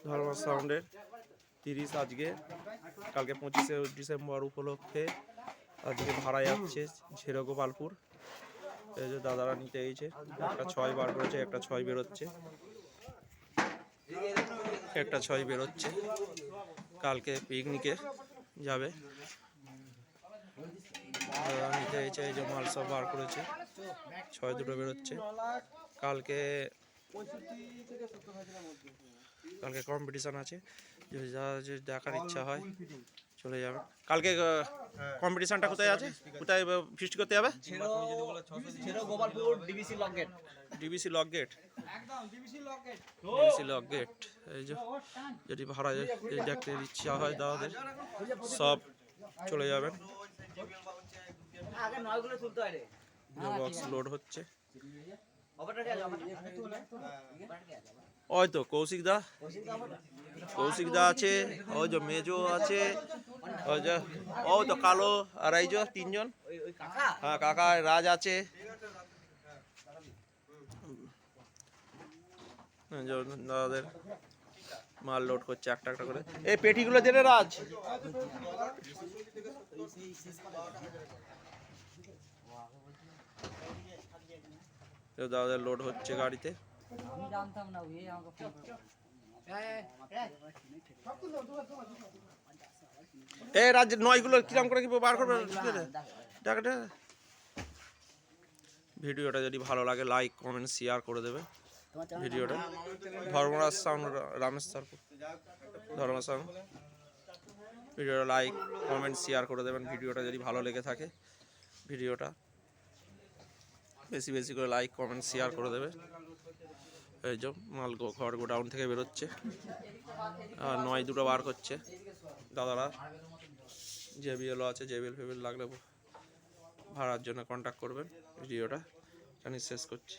ধর্মা সাউন্ডের 30 আজকে, কালকে 25শে ডিসেম্বর উপলক্ষে আজকে ভাড়া যাচ্ছে ঝেড়ে-গোপালপুর। এই যে দাদারা নিতে গেছে, একটা 6 বার করেছে, একটা 6 বেরোচ্ছে, একটা 6 বেরোচ্ছে, কালকে পিকনিকে যাবে। দাদা নিতে গেছে, এই যে মাল সব বার করেছে, 6 দুটো বেরোচ্ছে। কালকে কম্পিটিশান আছে, যদি দেখার ইচ্ছা হয় চলে যাবে। কালকে কম্পিটিশানটা কোথায় আছে, কোথায় ফিস্ট করতে যাবে? DBC lock gate, DBC lock gate. এই যে যদি ভাড়া দেখতে ইচ্ছা হয় দাদাদের, সব চলে যাবেন। বক্স লোড হচ্ছে, ওই তো কৌশিক দা আছে, ওই যে মেজো আছে, ওই যে ওই তো কালো, আর এই যে 3 জন, হ্যাঁ কাকা রাজ আছে। দাদাদের মাল লোড করছে একটা একটা করে। এই পেটিগুলো দে রে রাজ। দাদাদের লোড হচ্ছে গাড়িতে। আমি জানতাম না, ওই আমাকে ফোন করে। এই রাজ্যের নয়গুলো কিরম করে কি বার করবে? ভিডিওটা যদি ভালো লাগে লাইক কমেন্ট শেয়ার করে দেবে ভিডিওটা। Dharmaraj sound, Rameshwarpur Dharmaraj sound. ভিডিওটা লাইক কমেন্ট শেয়ার করে দেবেন ভিডিওটা যদি ভালো লেগে থাকে। ভিডিওটা বেশি বেশি করে লাইক কমেন্ট শেয়ার করে দেবে। এই যে মাল ঘর গোডাউন থেকে বেরোচ্ছে, আর 9 দুটো বার করছে দাদারা। জেবিএলও আছে, জেবিএল ফেবিএল লাগলে ভাড়ার জন্য কন্ট্যাক্ট করবেন। ভিডিওটা জানি শেষ করছি।